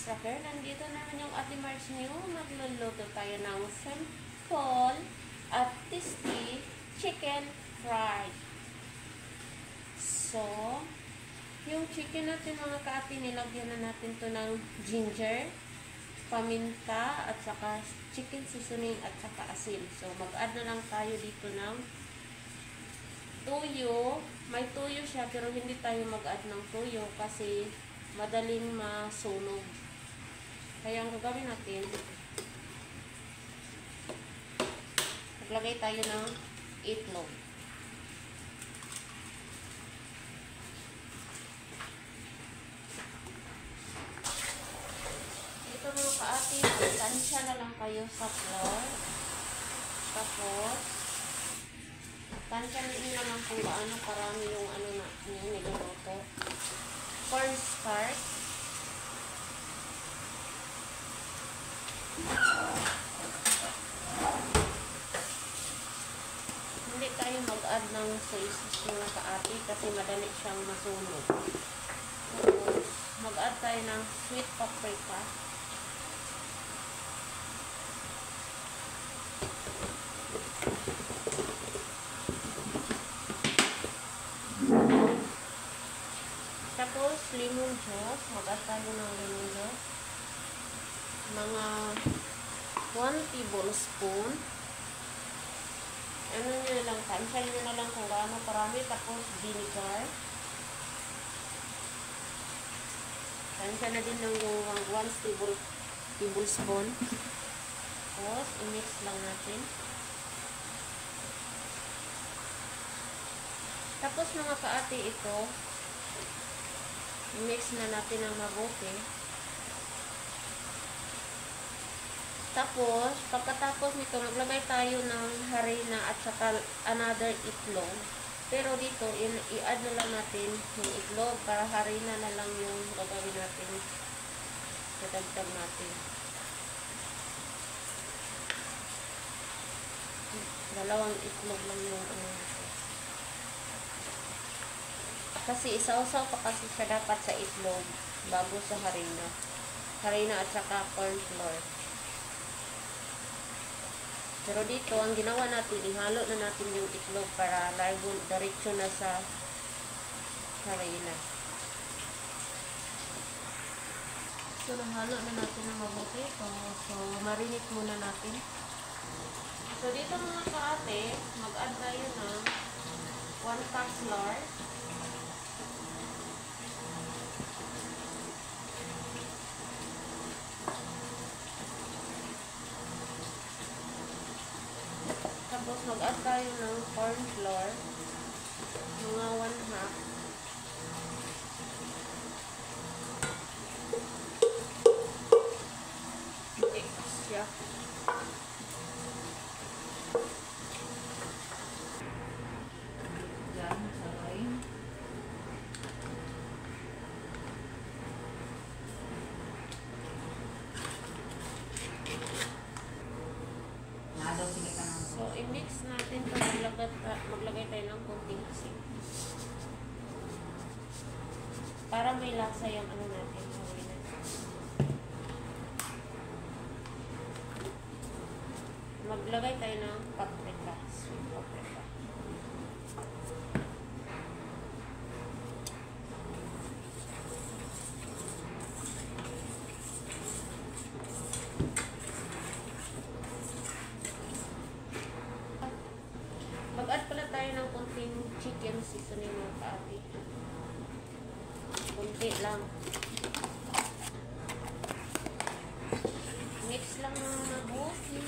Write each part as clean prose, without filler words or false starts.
Rocker. Nandito naman yung Ate March niyo. Magluluto tayo ng simple at tasty chicken fried. So, yung chicken natin mga ka-ate, nilagyan na natin to ng ginger, paminta, at saka chicken seasoning at saka asin. So, mag-add na lang tayo dito ng tuyo. May tuyo siya pero hindi tayo mag-add ng tuyo kasi madaling masunog. Kaya ang gagawin natin, maglagay tayo ng itlog. Ito mga ka-ate, tansya na lang kayo sa flour. Tapos, tansya na lang kung gaano karami yung ano na niluluto. Cornstarch. Hindi tayo mag-add ng soy sauce mga ka-ate kasi madali siyang masunog. Tapos, mag-add tayo ng sweet paprika. Tapos, lemon juice. Mag-add tayo ng lemon juice. Mga 1 tablespoon. Ano nyo lang, tansya nyo na lang kung gaano karami. Tapos, vinegar. Tansya na din ng 1 tablespoon. Tapos, i-mix lang natin. Tapos, mga ka-ate, ito, i-mix na natin ng mabuti. Tapos, pagkatapos nito, maglagay tayo ng harina at saka another itlog. Pero dito, i-add na lang natin yung itlog para harina na lang yung gagawin natin. Dadagdag natin. Dalawang itlog lang yung ano natin. Kasi isawsaw pa kasi siya dapat sa itlog bago sa harina. Harina at saka corn flour. Pero dito, ang ginawa natin, ihalo na natin yung itlog para diretso na sa harina. So, nahalo na natin ng mabuti. So, marinate muna natin. So, dito mga ka-ate, mag-add tayo ng 1 cup flour. Tapos, mag-add tayo ng corn flour. Mga 1/2. Mix siya. Yan, sabay. Nadaw sila ka ng So, i-mix natin ito. Maglagay tayo ng konting asin. Para may lasa yung ano natin. Maglagay tayo ng paprika. Sweet paprika. Mag-add pala tayo ng konting chicken seasoning mga ka-ate. Kunti lang. Mix lang ng mabuti.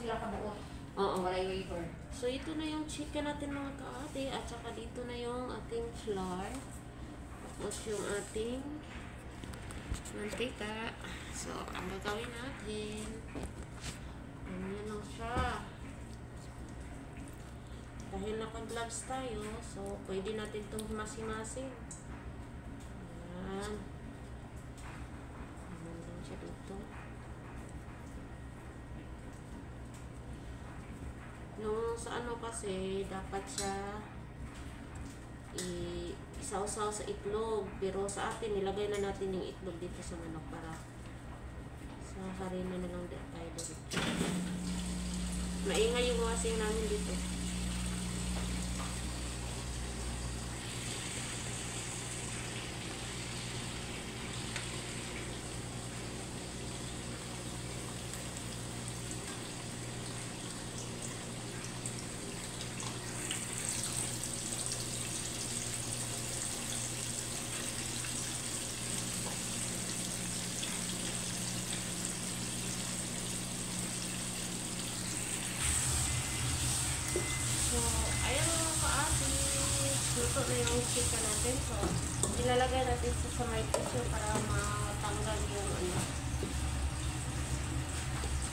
sila kabuo. Oo. Walay wafer. So, ito na yung chicken natin mga ka-ate. At saka dito na yung ating flour. Tapos yung ating mantika. So, ang gagawin natin, ganyan lang siya. Dahil naka-gloves tayo, so pwede natin itong himas-himasin. Ayan. Ayan din siya dito. Nung sa ano kasi, dapat siya isausaw sa itlog. Pero sa atin, nilagay na natin yung itlog dito sa manok para sa harina na lang tayo dito. Maingay yung washing namin dito. So, ayan mga ka-ate. Luto na yung chicken natin. So, ilalagay natin sa may tissue para matanggal yung ano.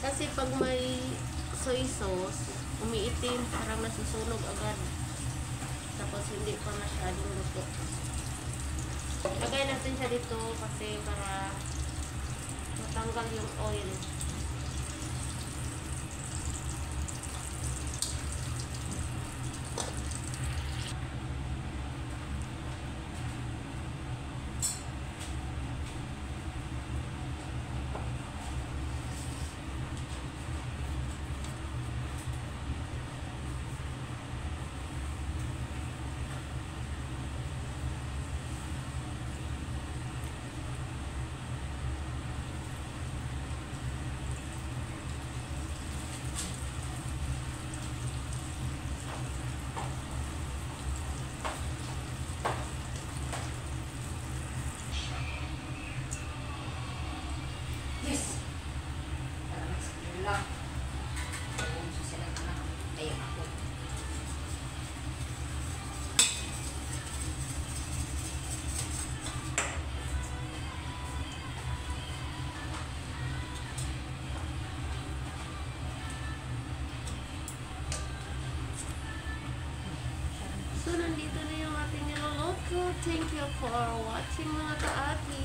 Kasi pag may soy sauce, umiitim, parang nasusunog agad. Tapos hindi pa masyadong luto. Lagay natin siya dito kasi para matanggal yung oil. Yes! Talagang sige lang. Kung susilang ka na, ayun ako. So, nandito na yung ating niluluto. Thank you for watching mga ka-ate.